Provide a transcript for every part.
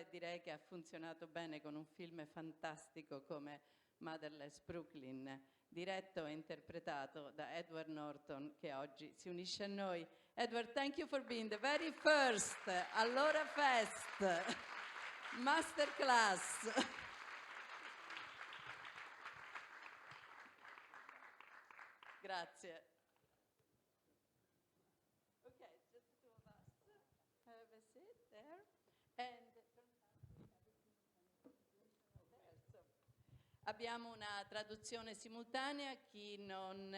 quale direi che ha funzionato bene con un film fantastico come Motherless Brooklyn, diretto e interpretato da Edward Norton, che oggi si unisce a noi. Edward, thank you for being the very first Allora Fest Masterclass. Grazie. Okay, just the two of us. Have a seat there. And abbiamo una traduzione simultanea. Chi non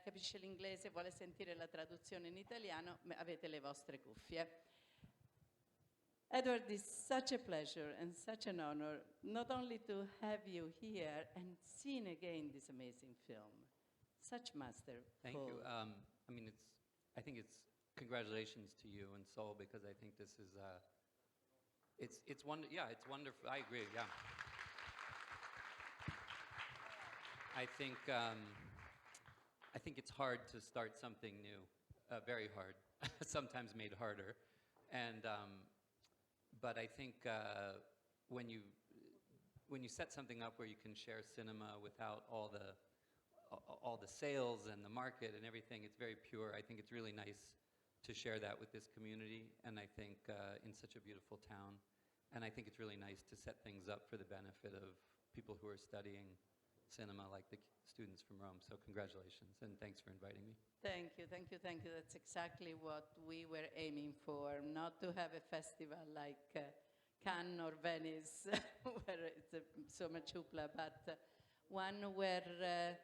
capisce l'inglese e vuole sentire la traduzione in italiano, avete le vostre cuffie. Edward, it's such a pleasure and such an honor not only to have you here and seen again this amazing film. Such masterful. Thank you. I mean, I think it's congratulations to you and Seoul, because I think this is it's wonderful. I agree. Yeah. I think it's hard to start something new, very hard, sometimes made harder, and but I think when you set something up where you can share cinema without all the sales and the market and everything, it's very pure. I think it's really nice to share that with this community, and I think in such a beautiful town, and I think it's really nice to set things up for the benefit of people who are studying cinema, like the students from Rome. So congratulations, and thanks for inviting me. Thank you, thank you, thank you. That's exactly what we were aiming for, not to have a festival like Cannes or Venice, where it's so much hoopla, but one where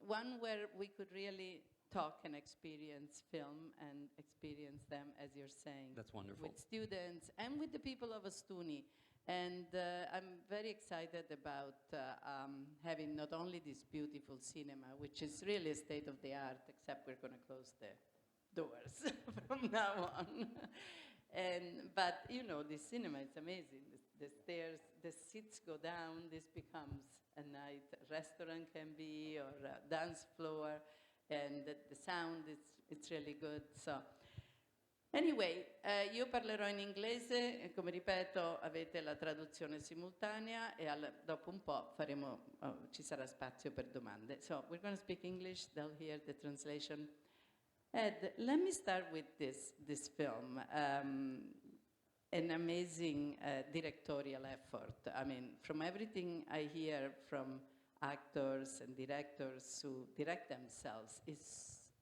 one where we could really talk and experience film and experience them, as you're saying. That's wonderful. With students and with the people of Ostuni. And I'm very excited about having not only this beautiful cinema, which is really a state of the art, except we're going to close the doors from now on. But you know, the cinema is amazing. The stairs, the seats go down. This becomes a night restaurant can be, or a dance floor, and the sound it's really good. So. Anyway, io parlerò in inglese e, come ripeto, avete la traduzione simultanea e dopo un po' ci sarà spazio per domande. So, we're going to speak English, they'll hear the translation. Ed, let me start with this film. An amazing directorial effort. I mean, from everything I hear from actors and directors who direct themselves, it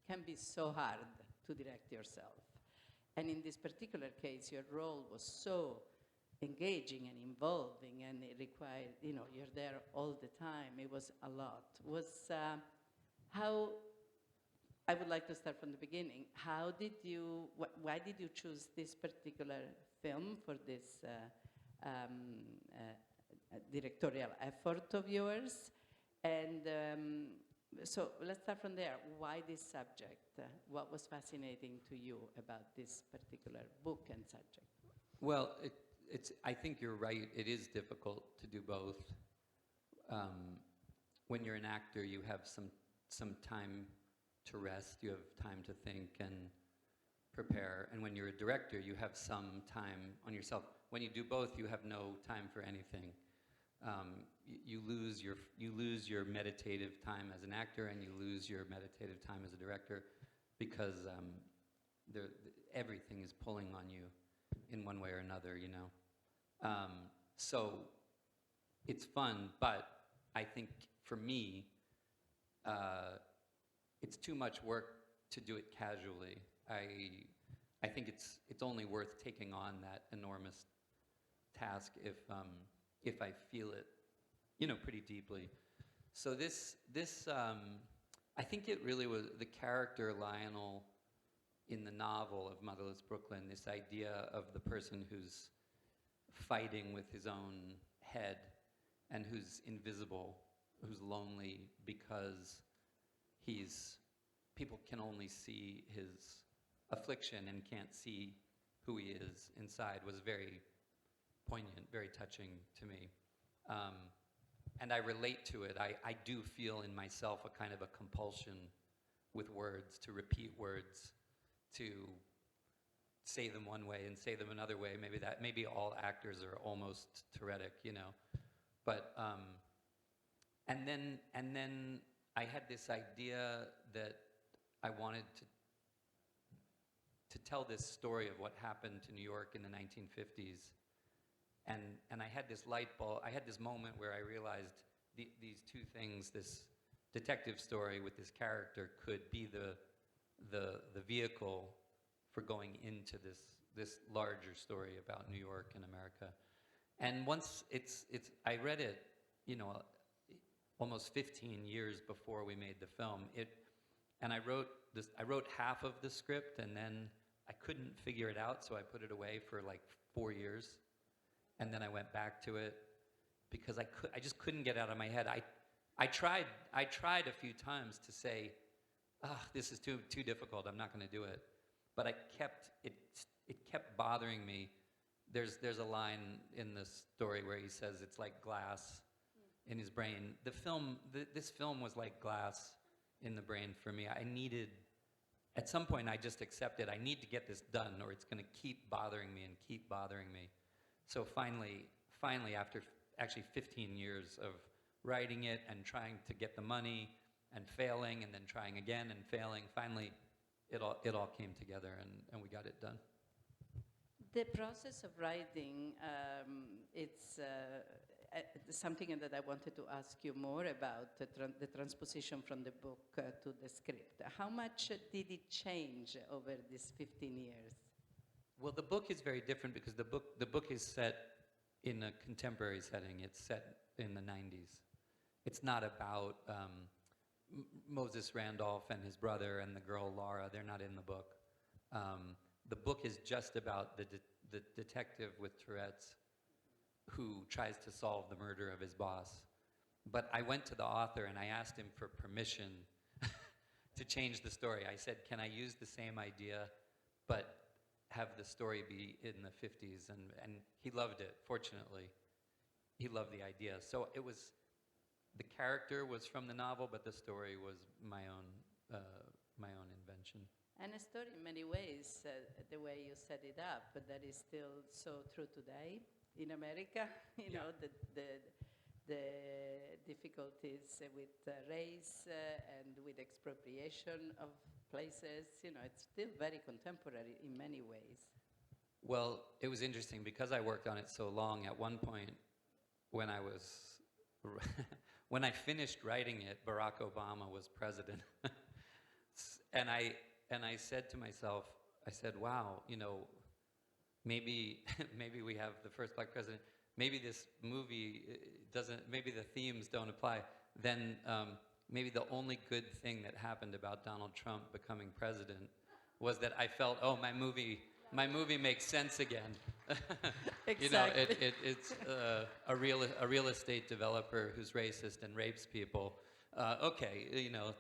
can be so hard to direct yourself. And in this particular case, your role was so engaging and involving, and it required, you know, you're there all the time. It was a lot. I would like to start from the beginning. Why did you choose this particular film for this directorial effort of yours? And so let's start from there. Why this subject? What was fascinating to you about this particular book and subject? Well, I think you're right. It is difficult to do both. When you're an actor, you have some time to rest. You have time to think and prepare. And when you're a director, you have some time on yourself. When you do both, you have no time for anything. You lose your meditative time as an actor, and you lose your meditative time as a director, because everything is pulling on you in one way or another, you know. So it's fun, but I think for me, it's too much work to do it casually. I think it's only worth taking on that enormous task if I feel it, you know, pretty deeply. So this I think it really was the character Lionel in the novel of Motherless Brooklyn, this idea of the person who's fighting with his own head and who's invisible, who's lonely because people can only see his affliction and can't see who he is inside, was very poignant, very touching to me. And I relate to it. I do feel in myself a kind of a compulsion with words, to repeat words, to say them one way and say them another way. Maybe all actors are almost Tourettic, you know. But and then I had this idea that I wanted to tell this story of what happened to New York in the 1950s. And I had this light bulb, I had this moment where I realized these two things, this detective story with this character could be the vehicle for going into this larger story about New York and America. And once I read it, you know, almost 15 years before we made the film. And I wrote half of the script, and then I couldn't figure it out, so I put it away for like 4 years. And then I went back to it because I just couldn't get it out of my head. I tried a few times to say, this is too difficult, I'm not going to do it. But it kept bothering me. There's a line in the story where he says it's like glass in his brain. This film was like glass in the brain for me. At some point I just accepted I need to get this done or it's going to keep bothering me and keep bothering me. So finally after actually 15 years of writing it and trying to get the money and failing and then trying again and failing, finally it all came together and we got it done. The process of writing, it's something that I wanted to ask you more about, the transposition from the book to the script. How much did it change over these 15 years? Well, the book is very different because the book is set in a contemporary setting. It's set in the 90s. It's not about Moses Randolph and his brother and the girl Laura. They're not in the book. The book is just about the detective with Tourette's who tries to solve the murder of his boss. But I went to the author and I asked him for permission to change the story. I said, can I use the same idea, but have the story be in the 50s? And he loved it, fortunately. He loved the idea. So the character was from the novel, but the story was my own invention. And a story in many ways, the way you set it up, but that is still so true today in America. You know, the difficulties with race and with expropriation of places. You know, it's still very contemporary in many ways. Well, it was interesting because I worked on it so long. At one point, when I finished writing it, Barack Obama was president, and I said to myself, I said, wow, you know, maybe we have the first black president. Maybe this movie maybe the themes don't apply. Then maybe the only good thing that happened about Donald Trump becoming president was that I felt, oh, my movie makes sense again. Exactly. You know, it's a real estate developer who's racist and rapes people. Okay, you know,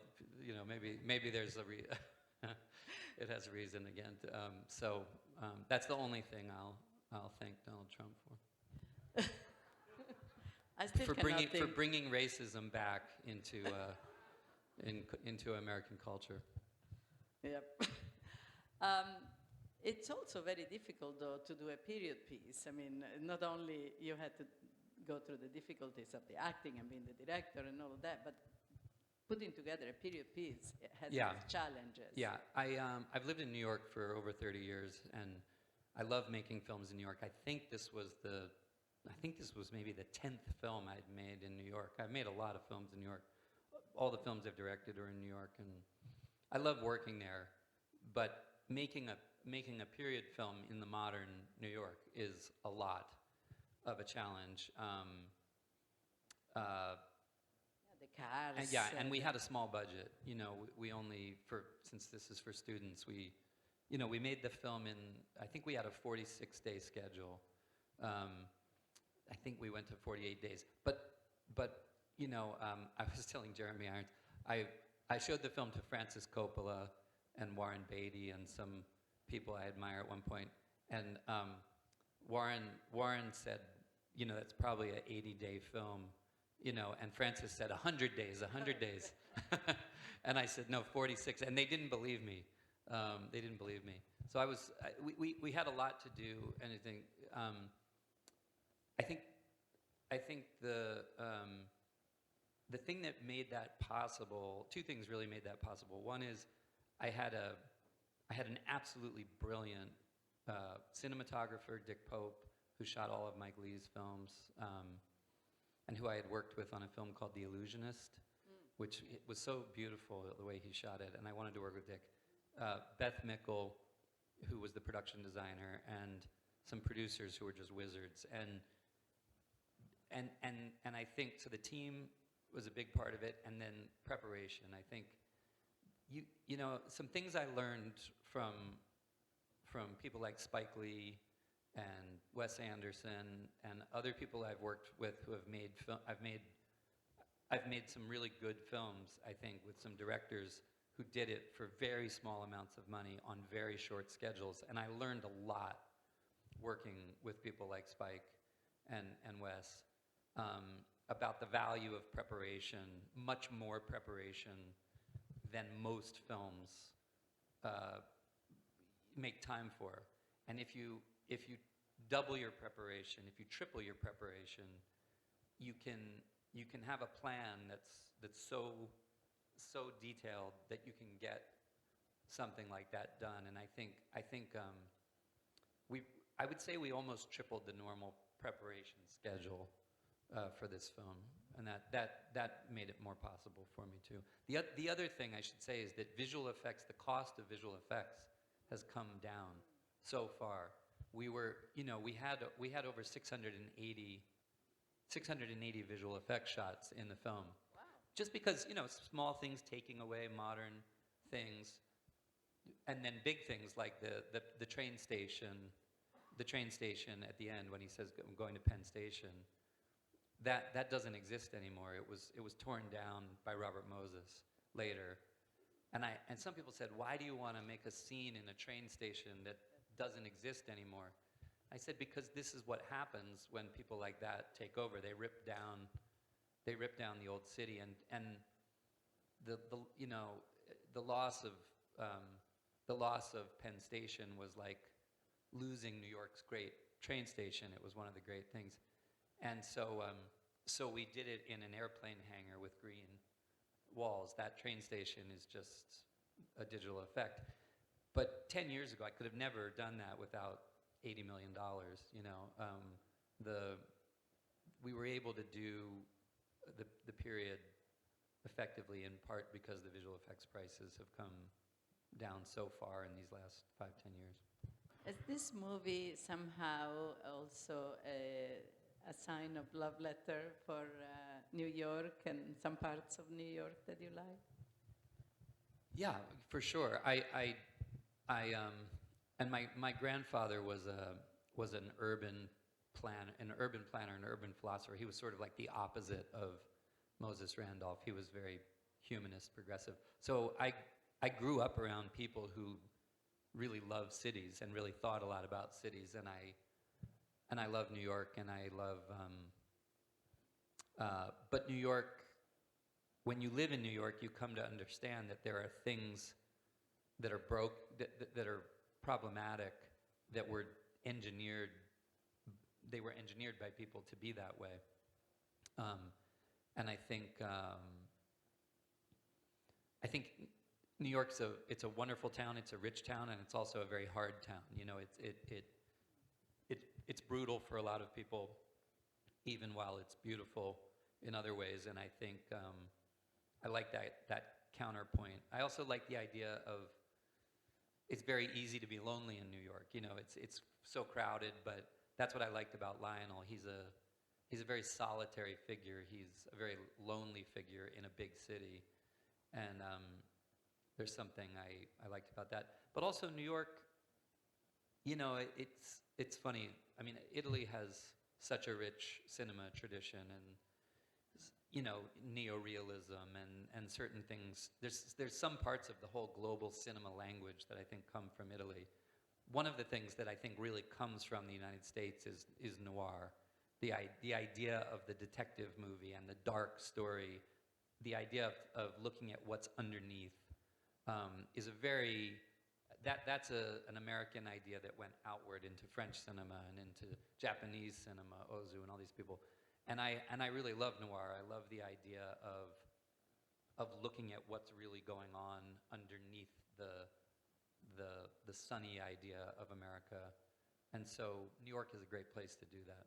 maybe there's it has a reason again. So that's the only thing I'll thank Donald Trump for. I still for cannot bringing racism back into American culture. Yep. It's also very difficult, though, to do a period piece. I mean, not only you had to go through the difficulties of the acting and being the director and all of that, but putting together a period piece has its challenges. Yeah, I've lived in New York for over 30 years, and I love making films in New York. I think this was maybe the 10th film I'd made in New York. I've made a lot of films in New York. All the films I've directed are in New York, and I love working there. But making a period film in the modern New York is a lot of a challenge. The cars. And we had a small budget. You know, we only, since this is for students, we made the film in, I think we had a 46-day schedule. I think we went to 48 days. But you know, I was telling Jeremy Irons, I showed the film to Francis Coppola and Warren Beatty and some people I admire at one point. And Warren said, you know, that's probably an 80-day film. You know, and Francis said 100 days, 100 days. And I said, no, 46. And they didn't believe me. So we had a lot to do, and I think the thing that made that possible, two things really made that possible. One is I had an absolutely brilliant cinematographer, Dick Pope, who shot all of Mike Leigh's films, and who I had worked with on a film called The Illusionist, which it was so beautiful the way he shot it, and I wanted to work with Dick. Beth Mickle, who was the production designer, and some producers who were just wizards, and I think so. The team was a big part of it, and then preparation. I think you know some things I learned from people like Spike Lee and Wes Anderson and other people I've worked with who have made I've made some really good films, I think, with some directors who did it for very small amounts of money on very short schedules. And I learned a lot working with people like Spike and Wes about the value of preparation, much more preparation than most films make time for. And if you double your preparation, if you triple your preparation, you can have a plan that's so detailed that you can get something like that done. And I would say we almost tripled the normal preparation schedule for this film, and that made it more possible for me too. The other thing I should say is that visual effects, the cost of visual effects has come down so far. We had over 680 visual effects shots in the film. Wow. Just because, small things taking away modern things, and then big things like the train station at the end when he says, "I'm going to Penn Station," that doesn't exist anymore. It was torn down by Robert Moses later. And some people said, "Why do you want to make a scene in a train station that doesn't exist anymore?" I said, because this is what happens when people like that take over. They rip down the old city, and the loss of Penn Station was like losing New York's great train station. It was one of the great things. And so we did it in an airplane hangar with green walls. That train station is just a digital effect. But 10 years ago, I could have never done that without $80 million. We were able to do the period effectively in part because the visual effects prices have come down so far in these last 5-10 years. Is this movie somehow also a sign of love letter for New York and some parts of New York that you like? Yeah, for sure. And my grandfather was an urban planner, an urban philosopher. He was sort of like the opposite of Moses Randolph. He was very humanist, progressive. So I grew up around people who really love cities and really thought a lot about cities, and I love New York, and I love. But New York, when you live in New York, you come to understand that there are things that are that are problematic, that were engineered. They were engineered by people to be that way, and I think New York's it's a wonderful town. It's a rich town, and it's also a very hard town. It's brutal for a lot of people, even while it's beautiful in other ways. And I think I like that counterpoint. I also like the idea of it's very easy to be lonely in New York. It's so crowded, but that's what I liked about Lionel. He's a very solitary figure. He's a very lonely figure in a big city, and there's something I liked about that. But also New York, it's funny. I mean, Italy has such a rich cinema tradition, and neorealism and certain things. There's some parts of the whole global cinema language that I think come from Italy. One of the things that I think really comes from the United States is noir. The idea of the detective movie and the dark story, the idea of looking at what's underneath is that's an American idea that went outward into French cinema and into Japanese cinema, Ozu and all these people. And I really love noir. I love the idea of looking at what's really going on underneath the sunny idea of America. And so New York is a great place to do that.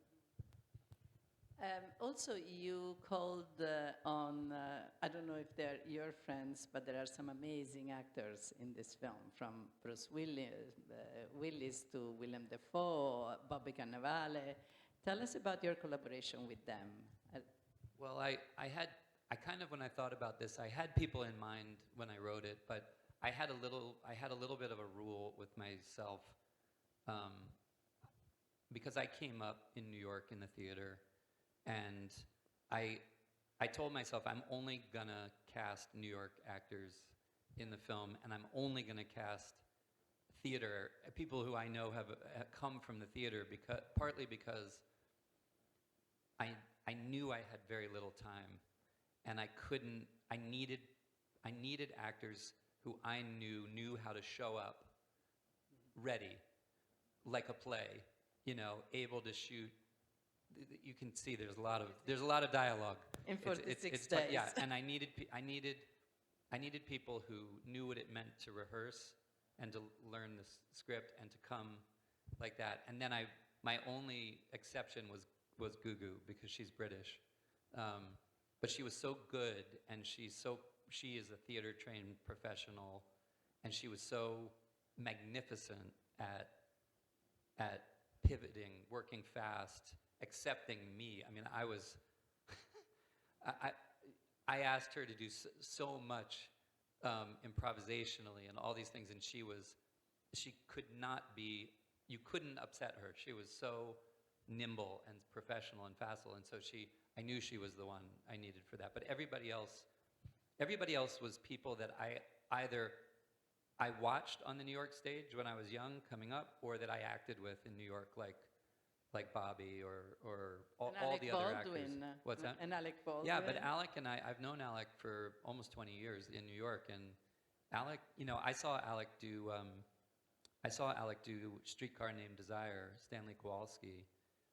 Also, you called on, I don't know if they're your friends, but there are some amazing actors in this film, from Bruce Willis to Willem Dafoe, Bobby Cannavale. Tell us about your collaboration with them. Well, I kind of, when I thought about this, I had people in mind when I wrote it, but I had a little bit of a rule with myself, because I came up in New York in the theater. And I told myself I'm only gonna cast New York actors in the film, and I'm only gonna cast theater people who I know have come from the theater, partly because I knew I had very little time, and I needed actors who I knew how to show up ready, like a play, able to shoot. You can see there's a lot of dialogue in 46 days. Yeah, and I needed people who knew what it meant to rehearse and to learn the script and to come like that. And then my only exception was Gugu, because she's British, but she was so good, and she is a theater trained professional, and she was so magnificent at pivoting, working fast, accepting me. I mean, I asked her to do so much improvisationally and all these things, and she could not be, you couldn't upset her. She was so nimble and professional and facile, and so I knew she was the one I needed for that. But everybody else was people that either I watched on the New York stage when I was young, coming up, or that I acted with in New York, like Bobby or all the other actors. What's that? And Alec Baldwin. Yeah, but Alec and I've known Alec for almost 20 years in New York, and Alec, I saw Alec do Streetcar Named Desire, Stanley Kowalski,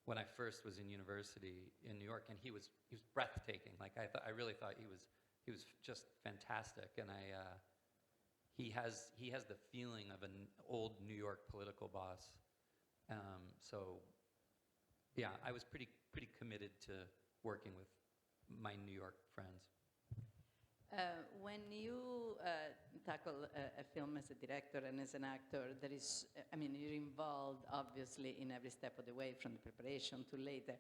when I first was in university in New York, and he was breathtaking. Like I really thought he was just fantastic, and he has the feeling of an old New York political boss. So yeah, I was pretty committed to working with my New York friends. When you tackle a film as a director and as an actor, you're involved obviously in every step of the way, from the preparation to later.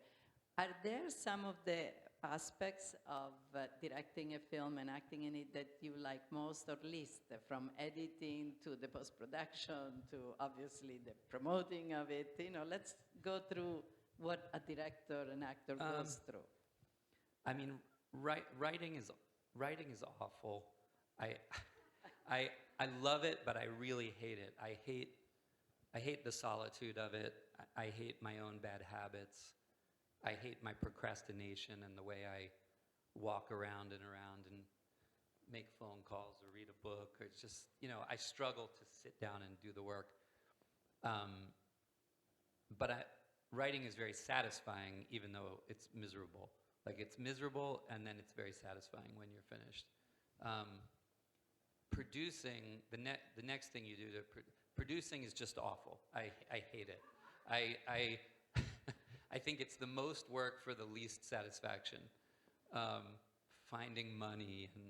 Are there some of the aspects of directing a film and acting in it that you like most or least, from editing to the post-production to obviously the promoting of it? Let's go through what a director and actor goes through. I mean, writing is awful. I love it, but I really hate it. I hate the solitude of it. I hate my own bad habits. I hate my procrastination and the way I walk around and make phone calls or read a book. Or it's just, I struggle to sit down and do the work. But writing is very satisfying, even though it's miserable. Like, it's miserable, and then it's very satisfying when you're finished. Producing, the next thing you do producing is just awful. I hate it. I think it's the most work for the least satisfaction. Finding money and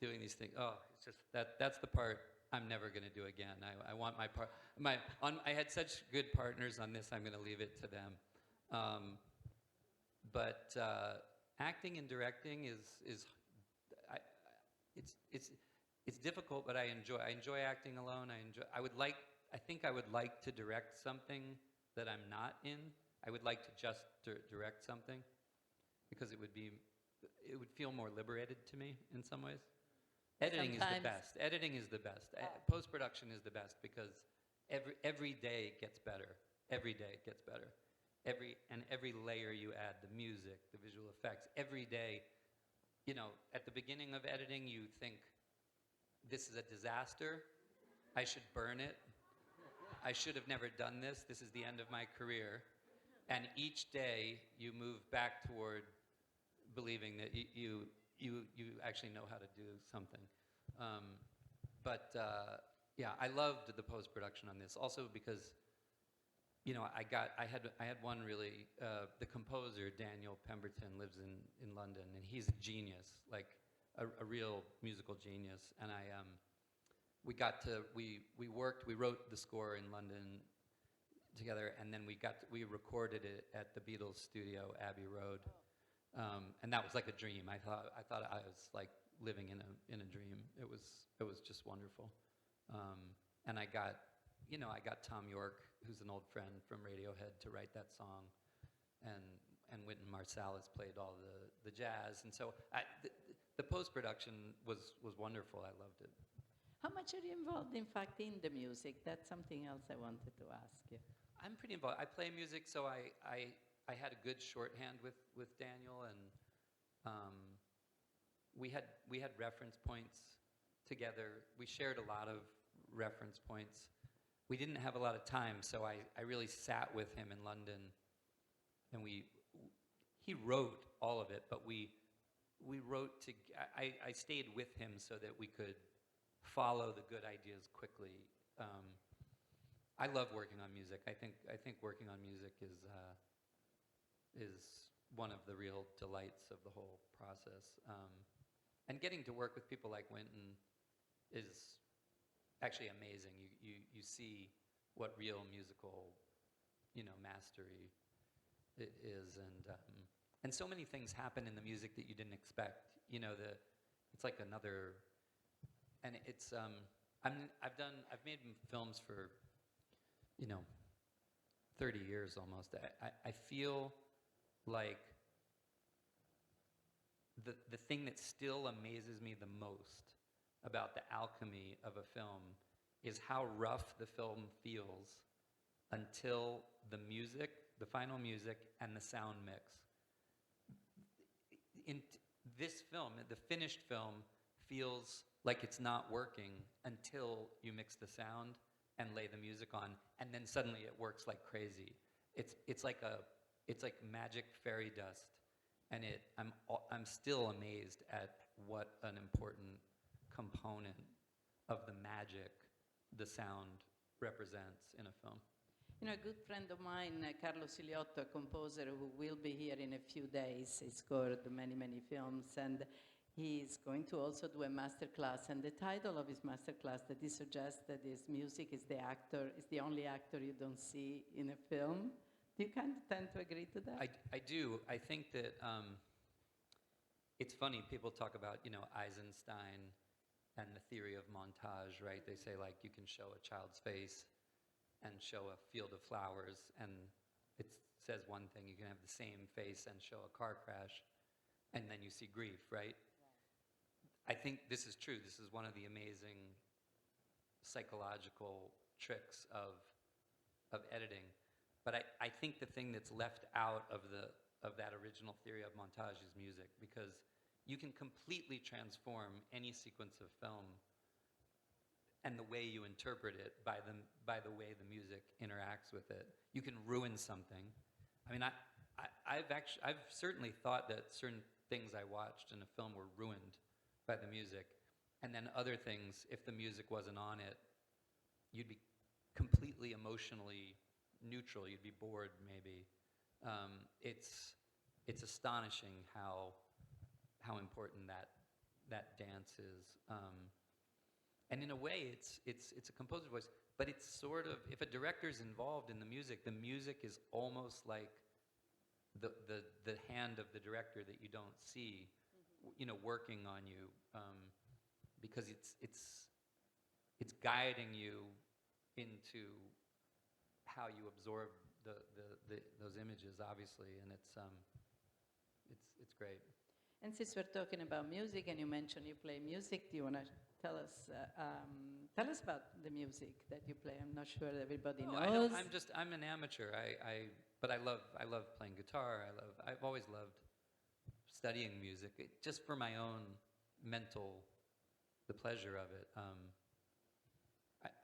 doing these things. Oh, it's just that's the part I'm never going to do again. I want my part. I had such good partners on this. I'm going to leave it to them. But acting and directing it's difficult, but I enjoy acting alone. I think I would like to direct something that I'm not in. I would like to just direct something, because it would feel more liberated to me in some ways. Editing is the best. Editing is the best. Post-production is the best, because every day it gets better. Every day it gets better. Every layer you add, the music, the visual effects, every day, at the beginning of editing, you think, this is a disaster. I should burn it I should have never done this. This is the end of my career. And each day you move back toward believing that you actually know how to do something. Yeah, I loved the post-production on this. Also because, you know, I had one really, the composer, Daniel Pemberton, lives in London, and he's a genius, like a real musical genius. And we wrote the score in London together, and then we recorded it at the Beatles studio, Abbey Road. And that was like a dream. I thought I was like living in a dream. It was just wonderful. And I got Tom York, who's an old friend from Radiohead, to write that song, and Wynton Marsalis played all the jazz. And so the post-production was wonderful. I loved it. How much are you involved, in fact, in the music? That's something else I wanted to ask you. I'm pretty involved. I play music, so I had a good shorthand with Daniel, and we had reference points together. We shared a lot of reference points. We didn't have a lot of time, so I really sat with him in London, and he wrote all of it, but we wrote I stayed with him so that we could follow the good ideas quickly. I love working on music. I think working on music is one of the real delights of the whole process. And getting to work with people like Wynton is actually amazing. You see what real musical, mastery it is, and so many things happen in the music that you didn't expect. It's like another, and it's I've made films for 30 years almost. I feel like the thing that still amazes me the most about the alchemy of a film is how rough the film feels until the music, the final music, and the sound mix. In this film, the finished film feels like it's not working until you mix the sound and lay the music on, and then suddenly it works like crazy. It's like magic fairy dust, and I'm still amazed at what an important component of the magic the sound represents in a film. A good friend of mine, Carlo Siliotto, a composer who will be here in a few days, he scored many, many films, and he's going to also do a master class. And the title of his master class that he suggested is "Music is the only actor you don't see in a film." Do you kind of tend to agree to that? I do. I think that it's funny, people talk about, Eisenstein and the theory of montage, right? They say, like, you can show a child's face and show a field of flowers, and it says one thing. You can have the same face and show a car crash, and then you see grief, right? I think this is true. This is one of the amazing psychological tricks of editing. But I think the thing that's left out of that original theory of montage is music, because you can completely transform any sequence of film and the way you interpret it by the way the music interacts with it. You can ruin something. I mean, I've certainly thought that certain things I watched in a film were ruined by the music, and then other things, if the music wasn't on it, you'd be completely emotionally neutral. You'd be bored, maybe. It's astonishing how important that dance is. And in a way, it's a composer's voice, but it's sort of, if a director's involved in the music is almost like the hand of the director that you don't see, working on you, because it's guiding you into how you absorb those images, obviously, and it's great. And since we're talking about music, and you mentioned you play music, do you want to tell us about the music that you play? I'm not sure everybody knows. I'm an amateur. But I love playing guitar. I've always loved studying music, just for my own the pleasure of it.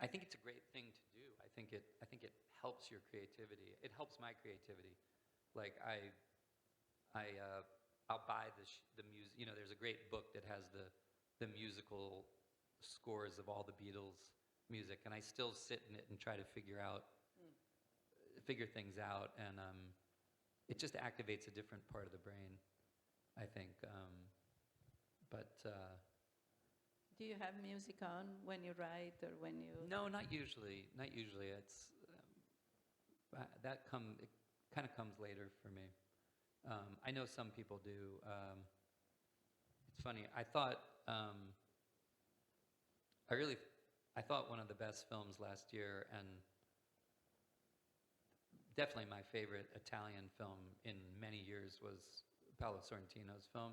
I think it's a great thing to do. I I think it helps your creativity. It helps my creativity. Like I'll buy the music. You know, there's a great book that has the musical scores of all the Beatles music, and I still sit in it and try to figure things out, and it just activates a different part of the brain, I think. Do you have music on when you write or when you? No, not usually. Not usually. It's it kind of comes later for me. I know some people do. It's funny. I thought one of the best films last year, and definitely my favorite Italian film in many years, was Paolo Sorrentino's film,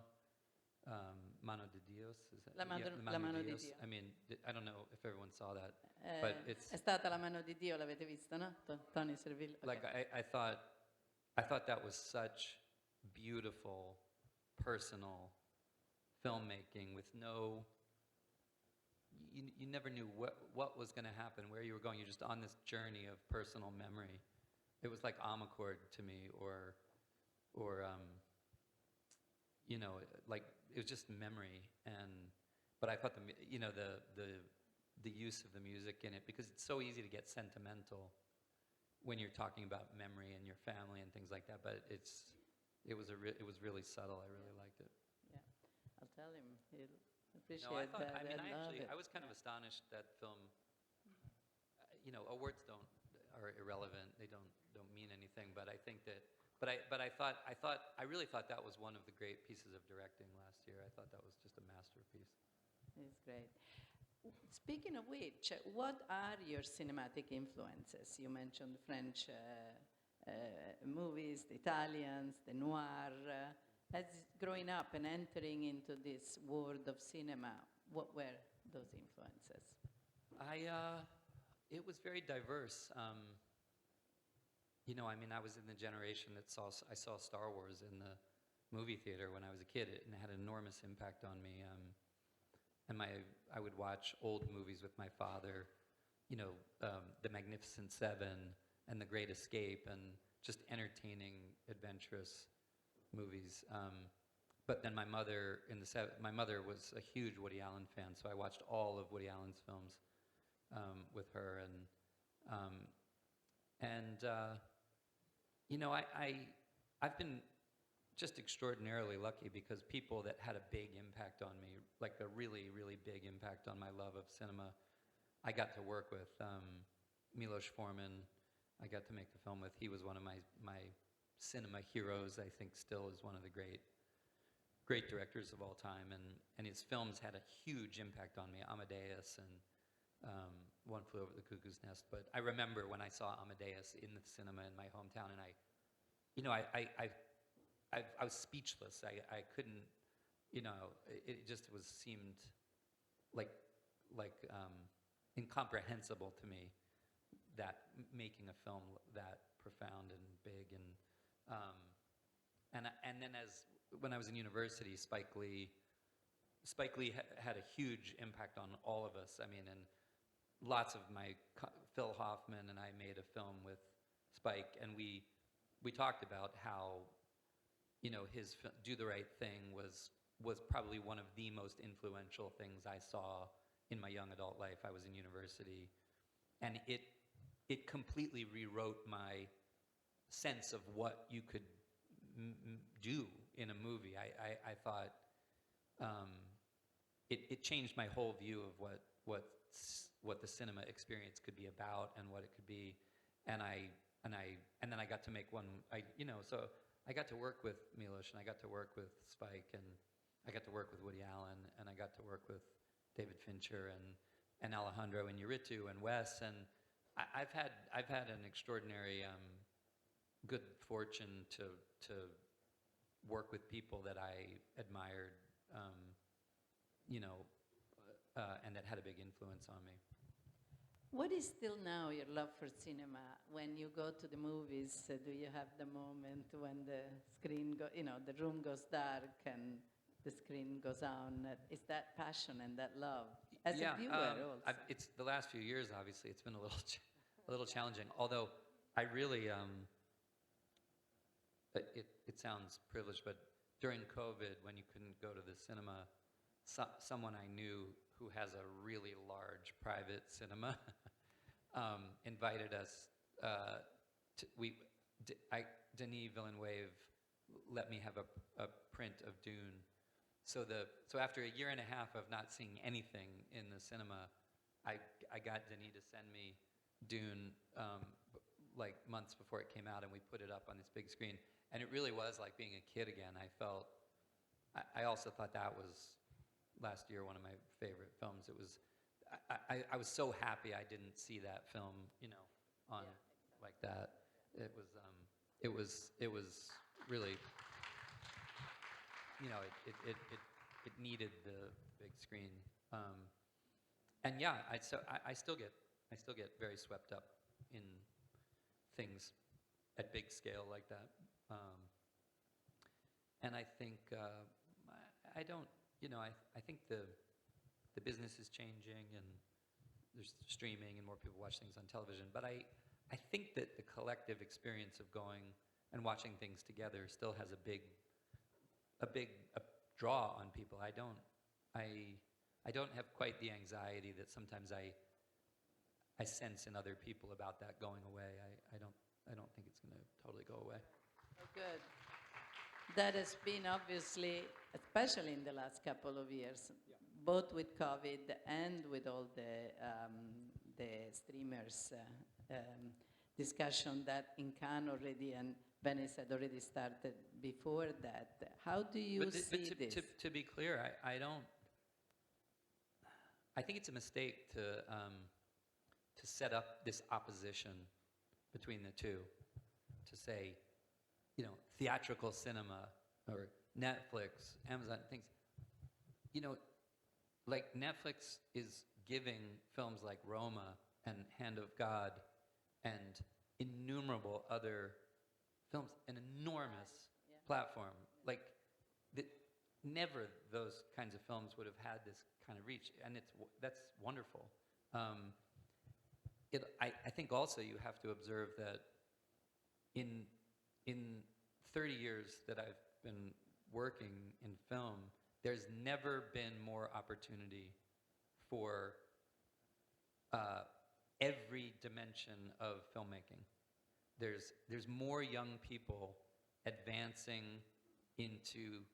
Mano di Dios. Is it? La mano di Dio. I mean, I don't know if everyone saw that, but it's È stata La mano di Dio, l'avete vista, no? Tony Servillo. Okay. like I thought that was such beautiful, personal filmmaking with no. You never knew what was going to happen, where you were going. You're just on this journey of personal memory. It was like Amarcord to me, or you know, like it was just memory. But I thought the use of the music in it, because it's so easy to get sentimental when you're talking about memory and your family and things like that. But it was really subtle. I really liked it. Yeah, I'll tell him. He'll appreciate No, I thought. that. I mean, love it. I was kind of astonished that film. You know, awards are irrelevant. They don't mean anything. But I think that. But I really thought that was one of the great pieces of directing last year. I thought that was just a masterpiece. It's great. Speaking of which, what are your cinematic influences? You mentioned French movies, the Italians, the noir. As growing up and entering into this world of cinema, what were those influences? It was very diverse. You know, I mean, I was in the generation that I saw Star Wars in the movie theater when I was a kid, and it had an enormous impact on me. And I would watch old movies with my father, you know, The Magnificent Seven and The Great Escape, and just entertaining, adventurous movies. But then my mother was a huge Woody Allen fan, so I watched all of Woody Allen's films with her, you know, I've been just extraordinarily lucky, because people that had a big impact on me, like a really, really big impact on my love of cinema, I got to work with. Milos Forman, I got to make the film with. He was one of my cinema heroes. I think still is one of the great directors of all time, and his films had a huge impact on me. Amadeus and One Flew Over the Cuckoo's Nest. But I remember when I saw Amadeus in the cinema in my hometown, and I was speechless. I couldn't, you know, it just seemed like incomprehensible to me that making a film that profound and big, and then when I was in university, Spike Lee had a huge impact on all of us. I mean, and lots of Phil Hoffman and I made a film with Spike, and we talked about how, you know, his Do the Right Thing was probably one of the most influential things I saw in my young adult life. I was in university, and it completely rewrote my sense of what you could do in a movie. I thought it changed my whole view of what the cinema experience could be about and what it could be, and then I got to make one. So I got to work with Milos, and I got to work with Spike, and I got to work with Woody Allen, and I got to work with David Fincher and Alejandro Iñárritu and Wes, and I've had an extraordinary good fortune to work with people that I admired, and that had a big influence on me. What is still now your love for cinema? When you go to the movies, do you have the moment when the screen the room goes dark and the screen goes on? Is that passion and that love as a viewer also? It's the last few years. Obviously, it's been a little a little challenging. Although I really, it sounds privileged, but during COVID, when you couldn't go to the cinema, someone I knew who has a really large private cinema invited us. Denis Villeneuve let me have a print of Dune. So after a year and a half of not seeing anything in the cinema, I got Denis to send me Dune like months before it came out, and we put it up on this big screen. And it really was like being a kid again. I also thought that was, last year, one of my favorite films. It was, I was so happy I didn't see that film, on like that. It was really, it needed the big screen. And yeah, I still get very swept up in things at big scale like that. And I think I don't, I think the business is changing, and there's streaming and more people watch things on television. But I think that the collective experience of going and watching things together still has a big draw on people. I don't have quite the anxiety that sometimes I sense in other people about that going away. I don't think it's going to totally go away. Oh, good. That has been obviously, especially in the last couple of years, both with COVID and with all the streamers discussion that in Cannes already and Venice had already started before that. How do you see this? To be clear, I don't. I think it's a mistake to set up this opposition between the two, to say, theatrical cinema or Netflix, Amazon, things. Like Netflix is giving films like Roma and Hand of God and innumerable other films an enormous platform. Like, never those kinds of films would have had this kind of reach, and that's wonderful. I think also you have to observe that in 30 years that I've been working in film, there's never been more opportunity for every dimension of filmmaking. There's more young people advancing into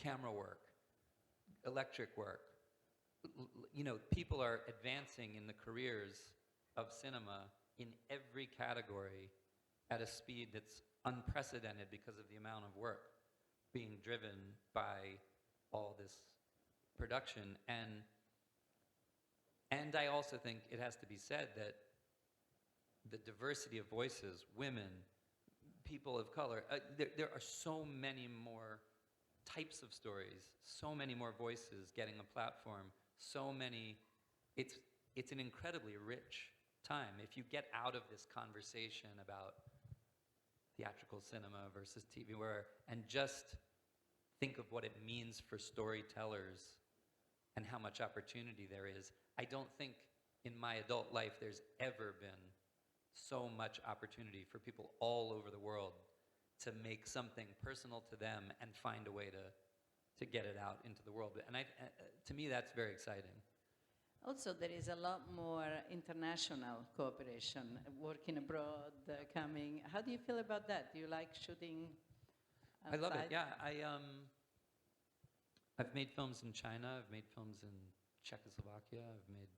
camera work, electric work. People are advancing in the careers of cinema in every category at a speed that's unprecedented because of the amount of work being driven by all this production. And I also think it has to be said that the diversity of voices, women, people of color, there are so many more types of stories, so many more voices getting a platform, so many. It's an incredibly rich time. If you get out of this conversation about theatrical cinema versus TV, and just think of what it means for storytellers and how much opportunity there is. I don't think in my adult life there's ever been so much opportunity for people all over the world to make something personal to them and find a way to get it out into the world. And to me, that's very exciting. Also, there is a lot more international cooperation, working abroad, coming. How do you feel about that? Do you like shooting outside? I love it, yeah. I've made films in China. I've made films in Czechoslovakia. I've made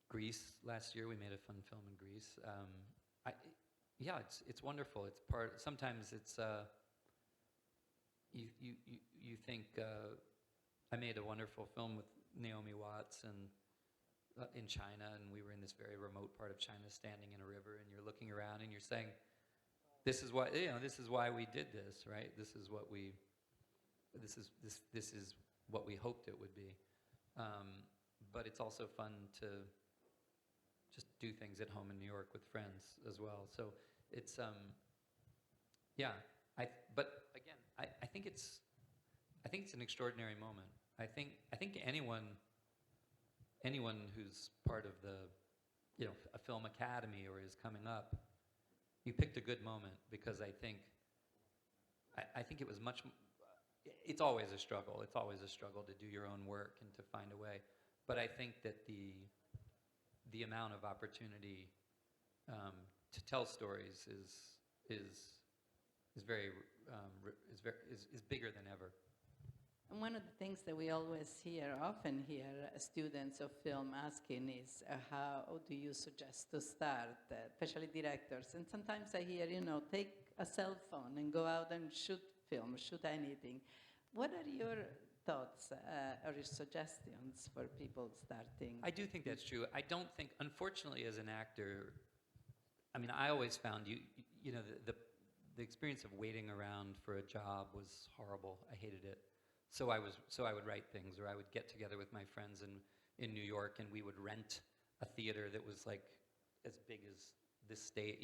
Greece last year. We made a fun film in Greece. It's wonderful. It's part. Sometimes it's you think I made a wonderful film with Naomi Watts and in China, and we were in this very remote part of China, standing in a river, and you're looking around and you're saying, "This is why we did this, right? This is what we hoped it would be." But it's also fun to just do things at home in New York with friends as well. So it's But again, I think it's an extraordinary moment. I think anyone who's part of the a film academy or is coming up, you picked a good moment, because I think it was much. It's always a struggle. It's always a struggle to do your own work and to find a way. But I think that the amount of opportunity to tell stories is bigger than ever. And one of the things that we often hear students of film asking is, how do you suggest to start, especially directors? And sometimes I hear, take a cell phone and go out and shoot film, shoot anything. What are your thoughts or your suggestions for people starting? I do think that's true. I don't think, unfortunately, as an actor, I mean, I always found the experience of waiting around for a job was horrible. I hated it. So I would write things, or I would get together with my friends in New York, and we would rent a theater that was like as big as this state,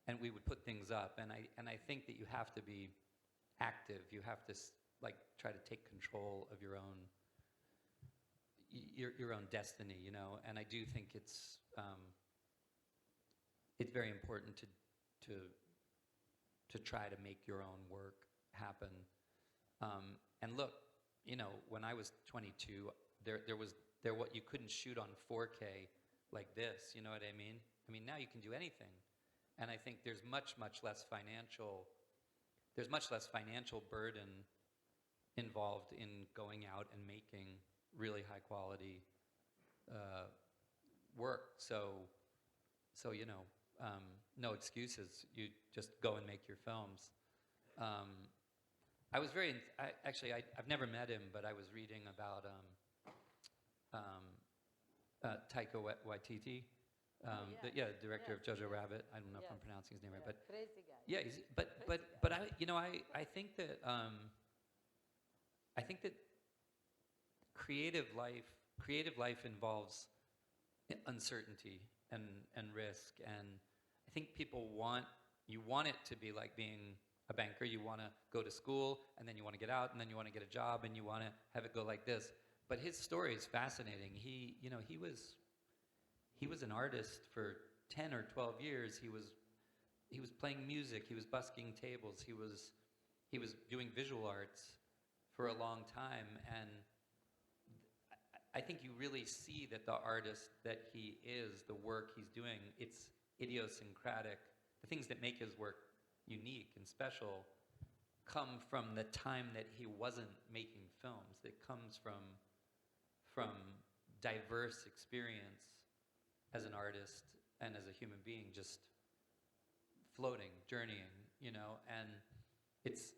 and we would put things up. And I think that you have to be active. You have to try to take control of your own destiny, And I do think it's very important to try to make your own work happen. And look, when I was 22, you couldn't shoot on 4K like this. You know what I mean? I mean, now you can do anything, and I think there's much less financial burden involved in going out and making really high quality work. So no excuses. You just go and make your films. I've never met him, but I was reading about Taika Waititi, the director of Jojo Rabbit. I don't know if I'm pronouncing his name right, but crazy guy. yeah, I think that creative life involves uncertainty and risk, and I think people want it to be like being a banker. You want to go to school, and then you want to get out, and then you want to get a job, and you want to have it go like this. But his story is fascinating. He was an artist for 10 or 12 years. He was playing music. He was busking tables. He was doing visual arts for a long time, and I think you really see that the artist that he is, the work he's doing, it's idiosyncratic. The things that make his work unique and special come from the time that he wasn't making films. It comes from diverse experience as an artist and as a human being, just floating, journeying, and it's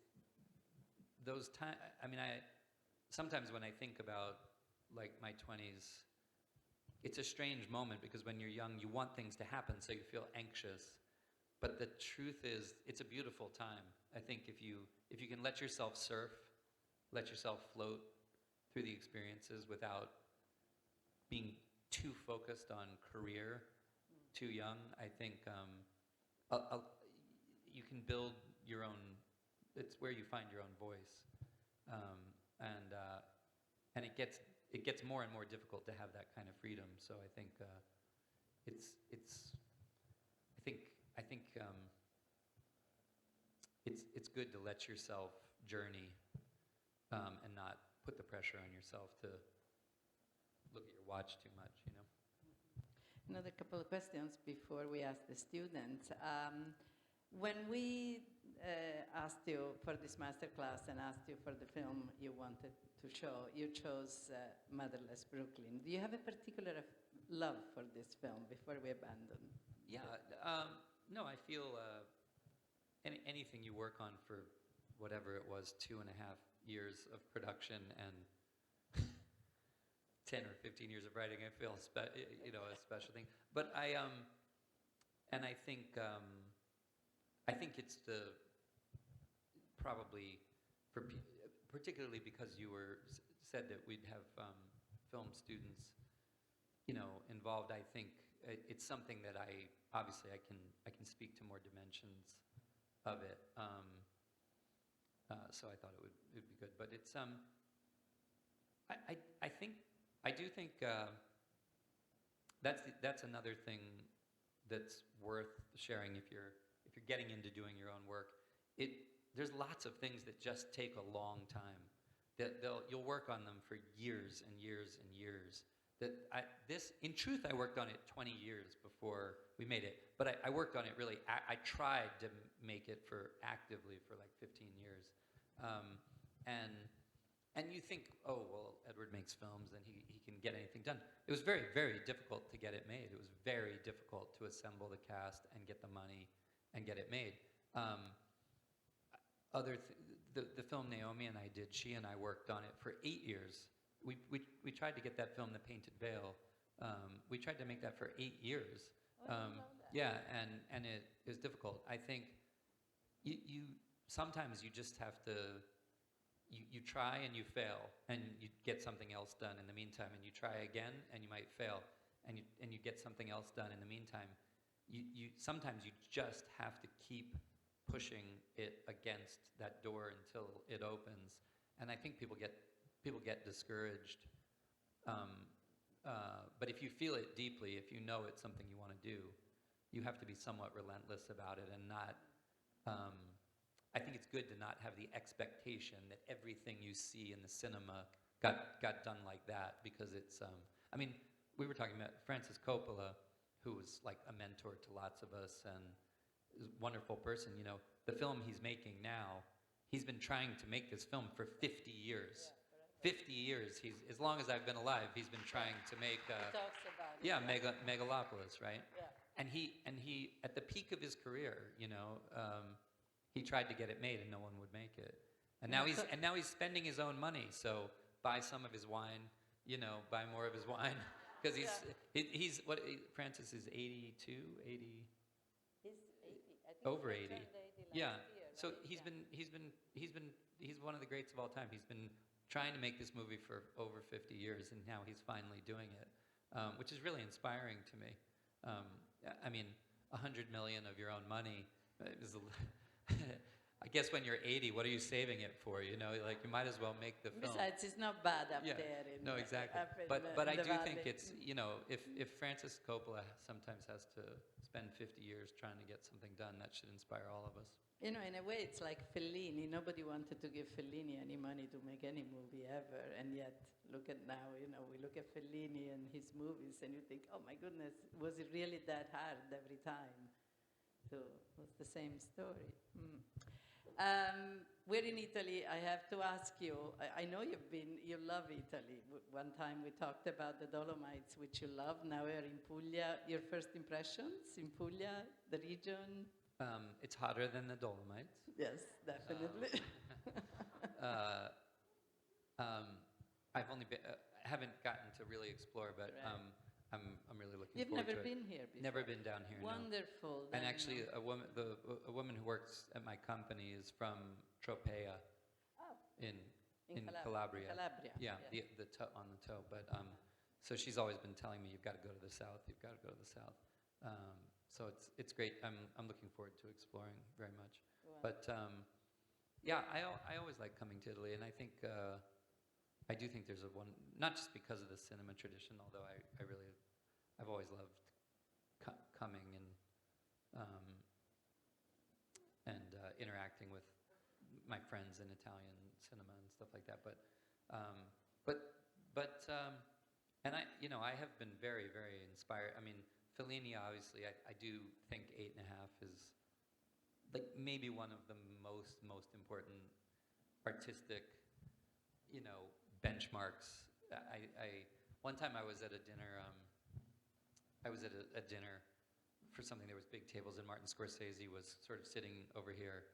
those times. I mean, sometimes when I think about like my 20s, it's a strange moment, because when you're young, you want things to happen, so you feel anxious. But the truth is, it's a beautiful time. I think if you can let yourself surf, let yourself float through the experiences without being too focused on career, too young, I think you can build your own. It's where you find your own voice, and it gets more and more difficult to have that kind of freedom. So I think it's good to let yourself journey and not put the pressure on yourself to look at your watch too much. Another couple of questions before we ask the students. When we asked you for this masterclass and asked you for the film you wanted to show, you chose Motherless Brooklyn. Do you have a particular love for this film before we abandon? Yeah, no, I feel anything you work on for whatever it was, 2.5 years of production and 10 or 15 years of writing, I feel a special thing. But I think it's probably particularly because you said that we'd have film students, involved. I think it's something that I can speak to more dimensions of it. So I thought it would be good. But it's I do think that's another thing that's worth sharing if you're getting into doing your own work. There's lots of things that just take a long time. You'll work on them for years and years and years. In truth, I worked on it 20 years before we made it, but I worked on it really. I tried to make it actively for like 15 years, and you think, oh well, Edward makes films and he can get anything done. It was very, very difficult to get it made. It was very difficult to assemble the cast and get the money and get it made. The film Naomi and I did, she and I worked on it for 8 years. We tried to get that film, The Painted Veil. We tried to make that for 8 years. Oh, I didn't know that. Yeah, and it was difficult. I think you sometimes you just have to. You try and you fail, and you get something else done in the meantime, and you try again, and you might fail, and you get something else done in the meantime. Sometimes you just have to keep pushing it against that door until it opens, and I think people get discouraged. But if you feel it deeply, if you know it's something you want to do, you have to be somewhat relentless about it and not. I think it's good to not have the expectation that everything you see in the cinema got done like that, because it's. I mean, we were talking about Francis Coppola, who was like a mentor to lots of us and is a wonderful person. You know, the film he's making now, he's been trying to make this film for 50 years. 50 years. As long as I've been alive, he's been trying to make. He talks about it. Yeah, Megalopolis, right? Yeah. And he at the peak of his career, you know, he tried to get it made and no one would make it. And now he's spending his own money. So buy some of his wine, you know, buy more of his wine, because he's what Francis is 82, 80. He's 80. I think Over he 80. turned 80 Yeah. last year, So right? he's one of the greats of all time. He's been trying to make this movie for over 50 years, and now he's finally doing it, which is really inspiring to me. I mean, 100 million of your own money is. I guess when you're 80, what are you saving it for? You know, like you might as well make the film. Besides, it's not bad up there. No, exactly. But I do think it's, you know, if Francis Coppola sometimes has to spend 50 years trying to get something done, that should inspire all of us. You know, in a way, it's like Fellini. Nobody wanted to give Fellini any money to make any movie ever, and yet look at now. You know, we look at Fellini and his movies, and you think, oh my goodness, was it really that hard every time? So it was the same story. We're in Italy. I have to ask you, I know you love Italy. One time we talked about the Dolomites, which you love. Now we're in Puglia. Your first impressions in Puglia, the region? It's hotter than the Dolomites. Yes, definitely. I've only been, haven't gotten to really explore, but Right. I'm really looking You've forward never to it. been here before? Never been down here. No. Wonderful. And then, actually, a woman who works at my company is from Tropea in Calabria. Calabria. Yeah, yes. the toe on the toe. But so she's always been telling me, you've got to go to the south. You've got to go to the south. So it's great. I'm looking forward to exploring very much. Wow. But yeah, I always like coming to Italy, and I think I do think there's not just because of the cinema tradition, although I've always loved coming and interacting with my friends in Italian cinema and stuff like that. But and I have been very, very inspired. I mean, Fellini, obviously, I do think 8.5 is like maybe one of the most important artistic, benchmarks. One time I was at a dinner. I was at a dinner for something. There was big tables, and Martin Scorsese was sort of sitting over here.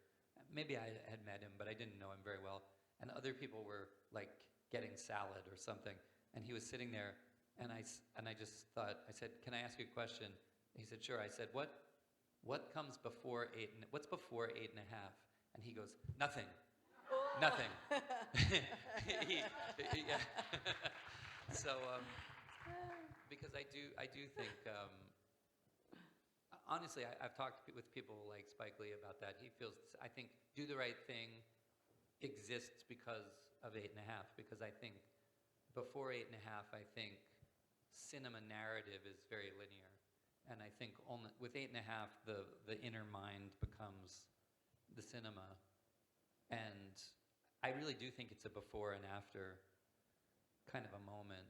Maybe I had met him, but I didn't know him very well. And other people were like getting salad or something, and he was sitting there. And I just thought, I said, "Can I ask you a question?" He said, "Sure." I said, "What comes before 8? What's before 8.5?" And he goes, "Nothing, nothing." Yeah. So, because I do think, honestly, I've talked with people like Spike Lee about that. He feels, I think, Do the Right Thing exists because of 8.5. Because I think before 8.5, I think cinema narrative is very linear. And I think only with 8.5, the inner mind becomes the cinema. And I really do think it's a before and after kind of a moment,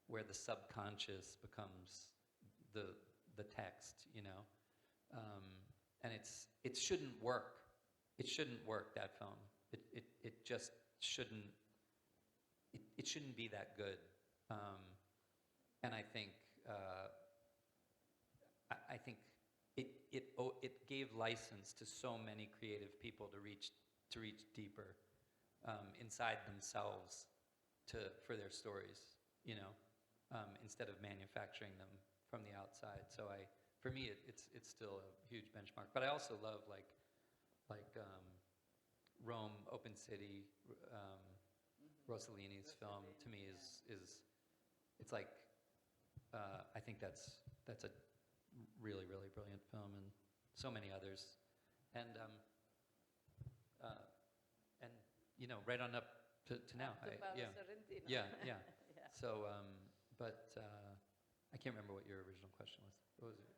where the subconscious becomes the text, you know. And it shouldn't work. It shouldn't work, that film. It just shouldn't. It shouldn't be that good. And I think it gave license to so many creative people to reach deeper inside themselves for their stories, you know, instead of manufacturing them from the outside. So for me, it's still a huge benchmark. But I also love like Rome, Open City, Rossellini's film. To me is it's like I think that's a really, really brilliant film, and so many others, and you know, right on up to now. Sorrentino. Yeah. Yeah. So, but I can't remember what your original question was. What was it?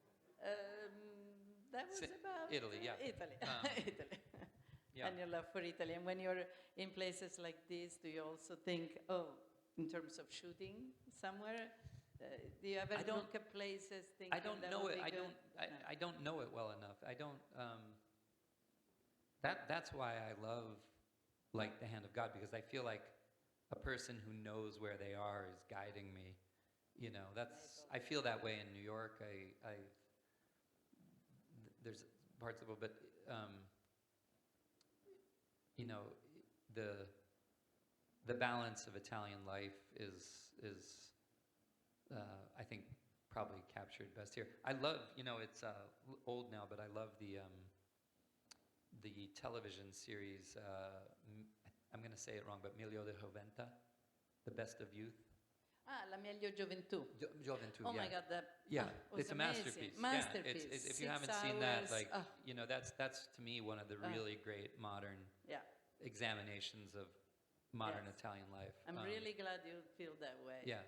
That was about Italy, yeah. Italy. Italy. Yeah. And your love for Italy. And when you're in places like this, do you also think, in terms of shooting somewhere? Do you ever look at places thinking I don't that know would it. be good? I don't know it well enough. I don't. That's why I love like The Hand of God, because I feel like a person who knows where they are is guiding me. You know, I feel that way in New York. There's parts of it, but you know, the balance of Italian life is I think probably captured best here. I love, you know, it's old now, but I love the television series. I'm going to say it wrong, but Meglio di Joventù, The Best of Youth. La meglio gioventù. Gioventù, Oh yeah. my God, that was it's a amazing. masterpiece. Masterpiece. If you 6 haven't seen that, hours. like, you know, that's to me one of the really great modern examinations of modern Italian life. I'm really glad you feel that way. Yeah,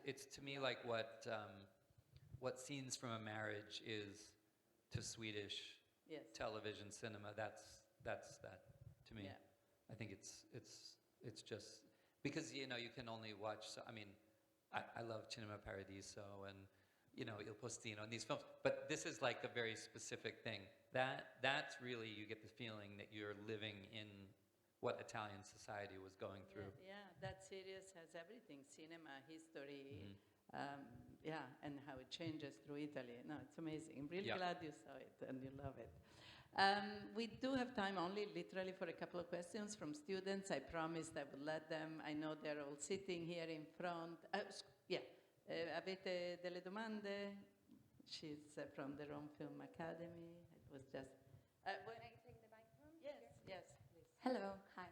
it's to me like what Scenes from a Marriage is to Swedish television cinema. That's that to me. Yeah. I think it's just because, you know, you can only watch. I mean, I love Cinema Paradiso and, you know, Il Postino and these films, but this is like a very specific thing. That's really, you get the feeling that you're living in what Italian society was going through. Yeah, that series has everything: cinema, history, and how it changes through Italy. No, it's amazing. I'm really glad you saw it and you love it. We do have time only, literally, for a couple of questions from students. I promised I would let them. I know they're all sitting here in front. Avete delle domande? She's from the Rome Film Academy. It was just... Can I take the microphone? Yes, please. Hello, hi.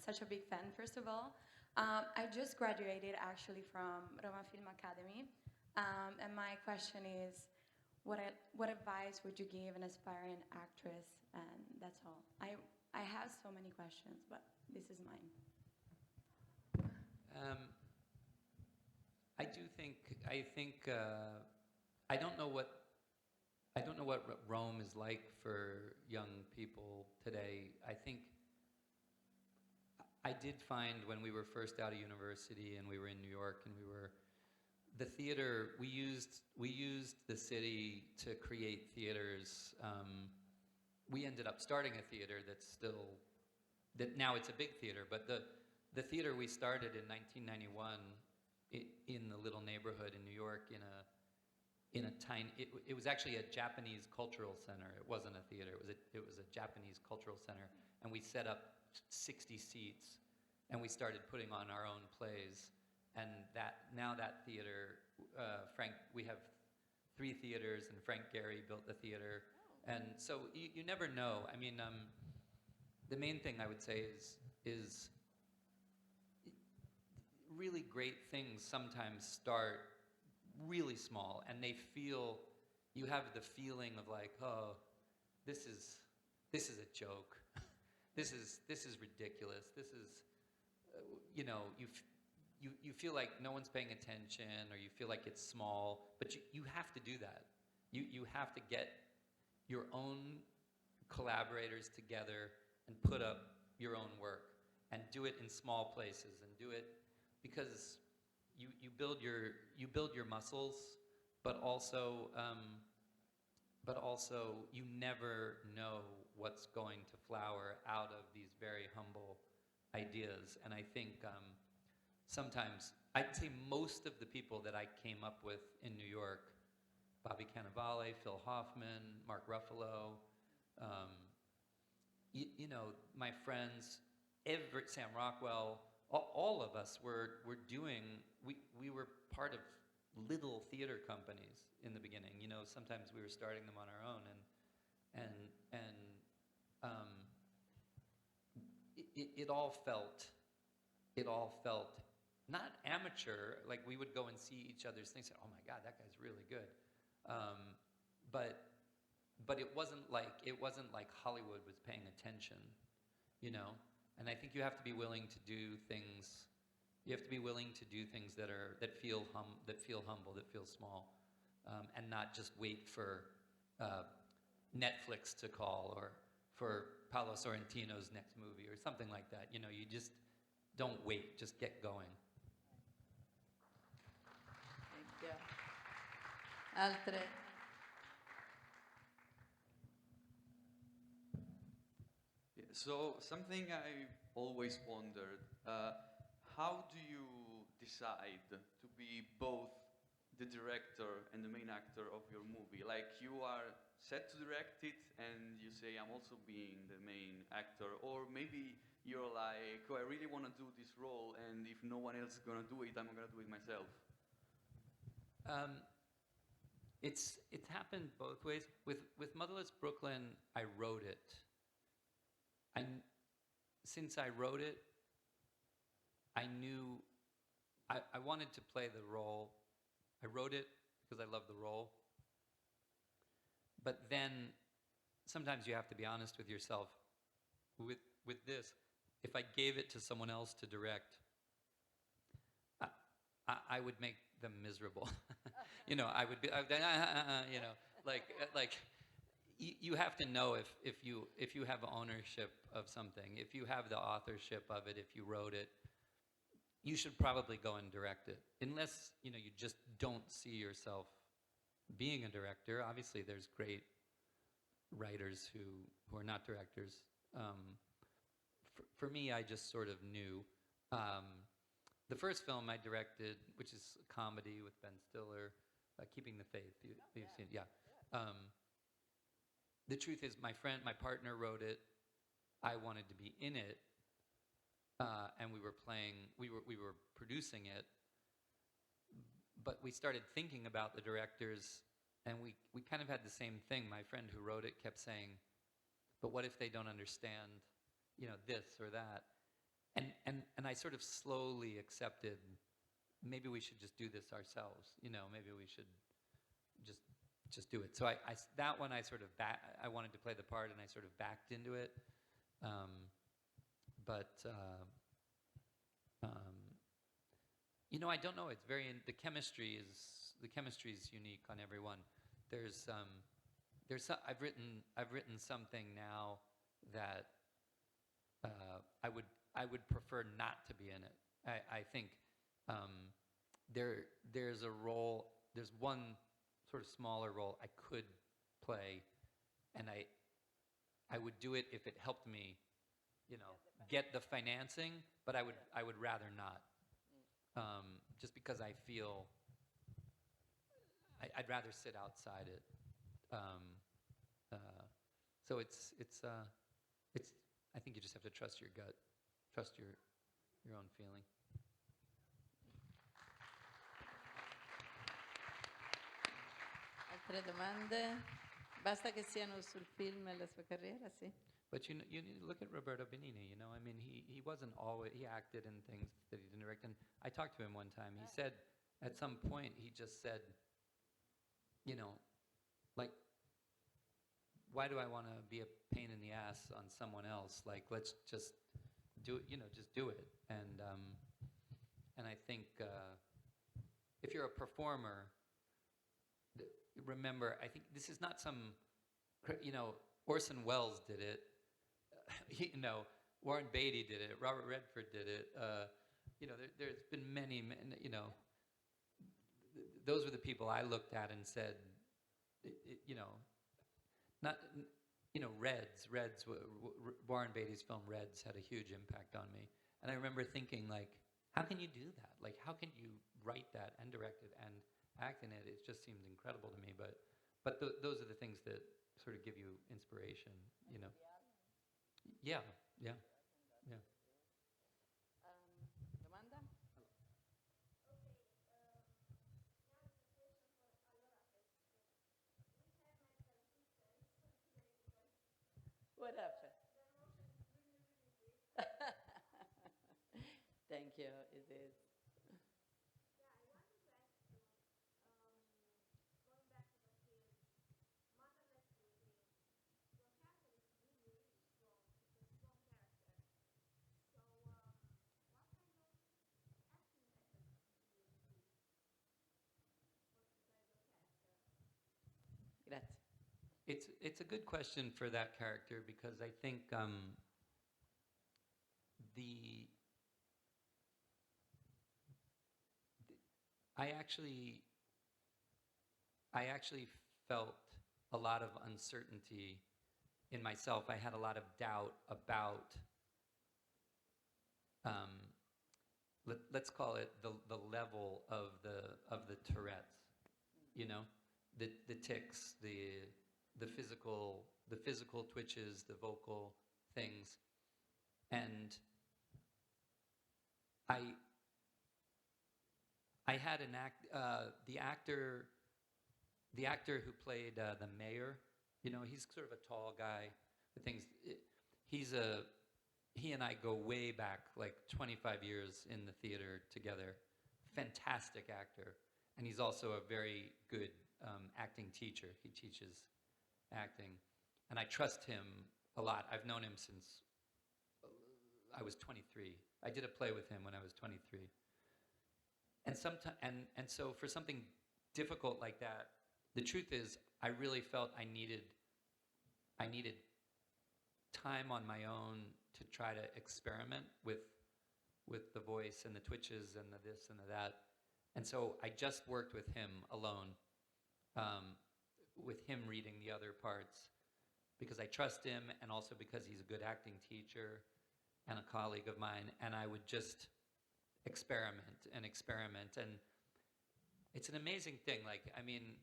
Such a big fan, first of all. I just graduated actually from Roma Film Academy, and my question is, what advice would you give an aspiring actress? And that's all. I have so many questions, but this is mine. I think I don't know what Rome is like for young people today. I think I did find when we were first out of university and we were in New York and the theater, we used the city to create theaters. We ended up starting a theater that now it's a big theater, but the theater we started in 1991 in the little neighborhood in New York in a tiny, it was actually a Japanese cultural center. It wasn't a theater. It was a Japanese cultural center, and we set up 60 seats, and we started putting on our own plays. And now that theater, we have 3 theaters, and Frank Gehry built the theater. And so you never know. I mean, the main thing I would say is really great things sometimes start really small, and you have the feeling of like, oh, this is a joke. This is ridiculous. This is, you know, you feel like no one's paying attention, or you feel like it's small, but you have to do that. You have to get your own collaborators together and put up your own work, and do it in small places, and do it because you build your muscles, but also you never know what's going to flower out of these very humble ideas. And I think sometimes, I'd say most of the people that I came up with in New York, Bobby Cannavale, Phil Hoffman, Mark Ruffalo, you know, my friends, Sam Rockwell, all of us were doing, we were part of little theater companies in the beginning. You know, sometimes we were starting them on our own, and it all felt not amateur. Like, we would go and see each other's things, and, oh my God, that guy's really good. But it wasn't like Hollywood was paying attention, you know. And I think you have to be willing to do things. You have to be willing to do things that feel humble, that feel small, and not just wait for Netflix to call, or for Paolo Sorrentino's next movie or something like that. You know, you just don't wait. Just get going. Thank you. Altre? Yeah, so something I always wondered, how do you decide to be both the director and the main actor of your movie? Like, you are set to direct it and you say, I'm also being the main actor, or maybe you're like, oh, I really want to do this role, and if no one else is going to do it, I'm going to do it myself. It's happened both ways. With Motherless Brooklyn, I wrote it. Since I wrote it, I knew I wanted to play the role. I wrote it because I love the role. But then sometimes you have to be honest with yourself. With this, if I gave it to someone else to direct, I would make them miserable. You know, I would be, you know, like you have to know if you have ownership of something, if you have the authorship of it, if you wrote it, you should probably go and direct it. Unless, you know, you just don't see yourself being a director. Obviously, there's great writers who are not directors. For me, I just sort of knew. The first film I directed, which is a comedy with Ben Stiller, Keeping the Faith. You've seen it, yeah. The truth is, my partner wrote it. I wanted to be in it, and we were producing it. But we started thinking about the directors, and we kind of had the same thing. My friend who wrote it kept saying, "But what if they don't understand, you know, this or that?" And I sort of slowly accepted, maybe we should just do this ourselves. You know, maybe we should just do it. So that one I sort of I wanted to play the part, and I sort of backed into it. You know, I don't know. It's the chemistry is unique on everyone. I've written something now that I would prefer not to be in it. I think there's a role. There's one sort of smaller role I could play, and I would do it if it helped me, you know, get the financing. But I would rather not, just because I feel I'd rather sit outside it. So it's. I think you just have to trust your gut, trust your own feeling. Altre domande? Basta che siano sul film e la sua carriera, sì? But you need to look at Roberto Benigni. You know, I mean, he wasn't always, he acted in things that he didn't direct. And I talked to him one time. He said, at some point, he just said, you know, like, why do I want to be a pain in the ass on someone else? Like, let's just do it. You know, just do it. And And I think if you're a performer, remember, I think this is not some, Orson Welles did it, Warren Beatty did it, Robert Redford did it, there's been many, those were the people I looked at and said, not, Reds, Warren Beatty's film Reds had a huge impact on me. And I remember thinking, like, how can you do that? Like, how can you write that and direct it and act in it? It just seemed incredible to me. But those are the things that sort of give you inspiration, Yeah, yeah, yeah. Domanda? What happened? Thank you. It is. Grazie. It's a good question for that character because I think the I actually felt a lot of uncertainty in myself. I had a lot of doubt about, let's call it the level of the Tourette's, the tics, the physical twitches, the vocal things, and I had the actor who played the mayor. He's sort of a tall guy. He and I go way back, like 25 years in the theater together. Fantastic actor, and he's also a very good acting teacher. He teaches acting, and I trust him a lot. I've known him since I was 23. I did a play with him when I was 23. And so for something difficult like that, the truth is I really felt I needed time on my own to try to experiment with the voice and the twitches and the this and the that. And so I just worked with him alone, with him reading the other parts, because I trust him and also because he's a good acting teacher and a colleague of mine, and I would just experiment. And it's an amazing thing. Like, I mean,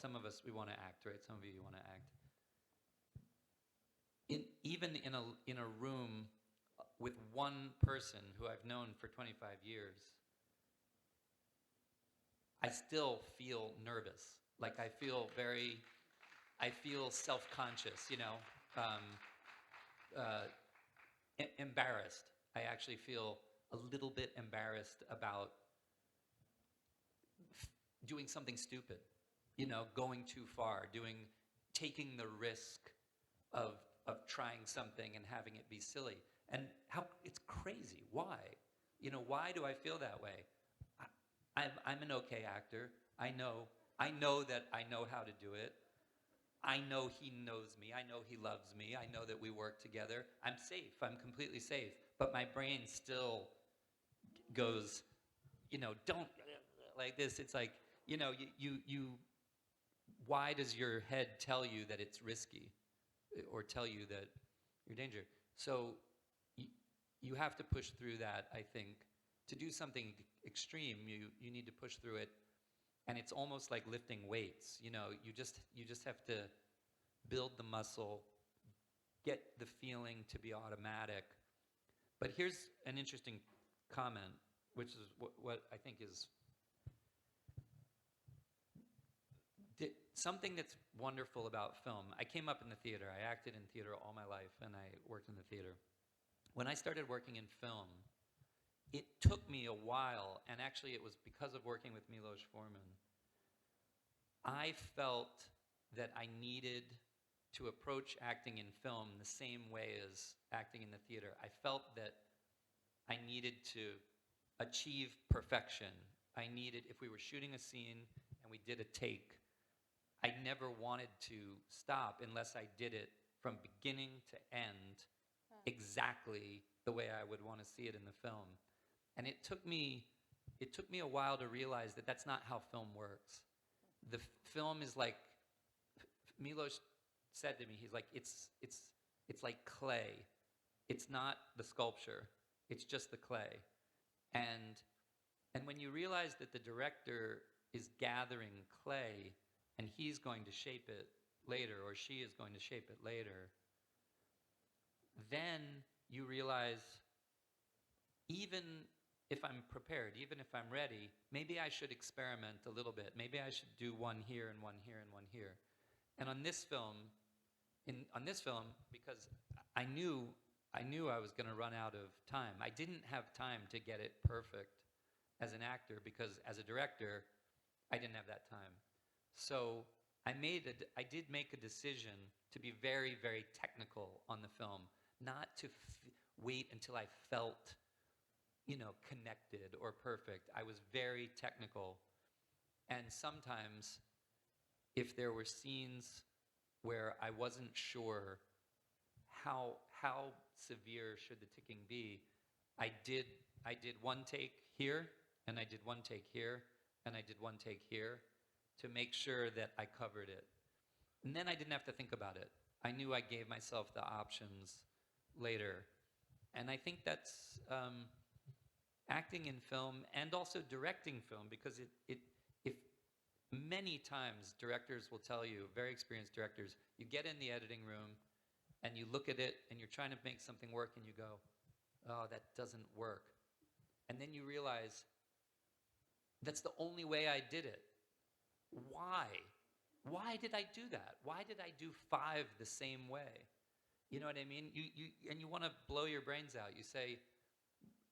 some of us, we want to act, right? Some of you want to act. Even in a room with one person who I've known for 25 years, I still feel nervous. Like, I feel self-conscious, embarrassed. I actually feel a little bit embarrassed about doing something stupid, going too far, taking the risk of trying something and having it be silly. And it's crazy. Why? Why do I feel that way? I'm an okay actor. I know that I know how to do it. I know he knows me. I know he loves me. I know that we work together. I'm safe. I'm completely safe. But my brain still goes, don't like this. It's like, why does your head tell you that it's risky or tell you that you're in danger? So you have to push through that, I think. To do something extreme, you need to push through it. And it's almost like lifting weights. You just have to build the muscle, get the feeling to be automatic. But here's an interesting comment, which is what I think is something that's wonderful about film. I came up in the theater. I acted in theater all my life, and I worked in the theater. When I started working in film, it took me a while, and actually it was because of working with Milos Forman. I felt that I needed to approach acting in film the same way as acting in the theater. I felt that I needed to achieve perfection. I needed, if we were shooting a scene and we did a take, I never wanted to stop unless I did it from beginning to end exactly the way I would want to see it in the film. And it took me a while to realize that that's not how film works. The film is like, Milos said to me, he's like, it's like clay. It's not the sculpture. It's just the clay. And when you realize that the director is gathering clay and he's going to shape it later, or she is going to shape it later, then you realize, even if I'm prepared, even if I'm ready, maybe I should experiment a little bit. Maybe I should do one here and one here and one here. And on this film, because I knew I was going to run out of time. I didn't have time to get it perfect as an actor, because as a director, I didn't have that time. So I did make a decision to be very, very technical on the film, not to wait until I felt, connected or perfect. I was very technical. And sometimes, if there were scenes where I wasn't sure how severe should the ticking be, I did one take here, and I did one take here, and I did one take here, to make sure that I covered it. And then I didn't have to think about it. I knew I gave myself the options later. And I think that's acting in film and also directing film, because if many times directors will tell you, very experienced directors, you get in the editing room and you look at it and you're trying to make something work and you go, oh, that doesn't work. And then you realize, that's the only way I did it. Why? Why did I do that? Why did I do 5 the same way? You know what I mean? You want to blow your brains out. You say,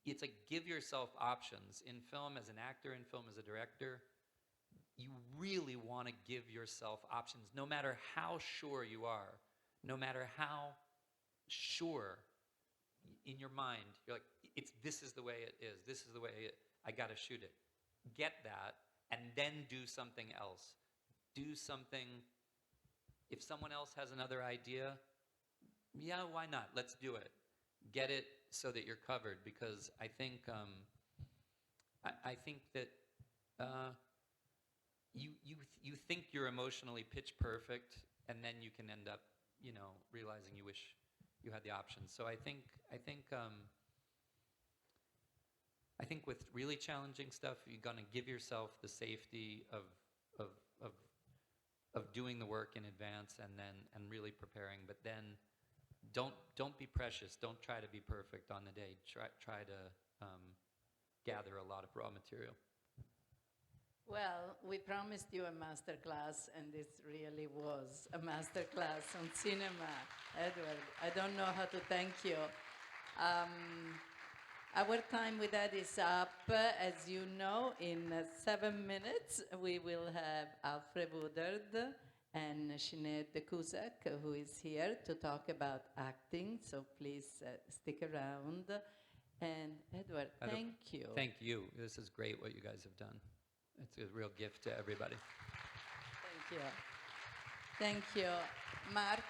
it's like, give yourself options. In film, as an actor, in film, as a director, you really want to give yourself options, no matter how sure you are, no matter how sure in your mind, you're like, this is the way it is, this is the way I got to shoot it. Get that, and then do something else. Do something, if someone else has another idea, yeah, why not? Let's do it. Get it so that you're covered, because I think that you think you're emotionally pitch perfect, and then you can end up, realizing you wish you had the options. So I think with really challenging stuff, you're gonna give yourself the safety of doing the work in advance and really preparing. But then don't be precious. Don't try to be perfect on the day. Try to gather a lot of raw material. Well, we promised you a master class, and this really was a master class on cinema. Edward, I don't know how to thank you. Our time with that is up. As you know, in 7 minutes, we will have Alfred Woodard and Sinead Cusack, who is here to talk about acting. So please stick around. And Edward, thank you. Thank you. This is great what you guys have done. It's a real gift to everybody. Thank you. Thank you. Mark?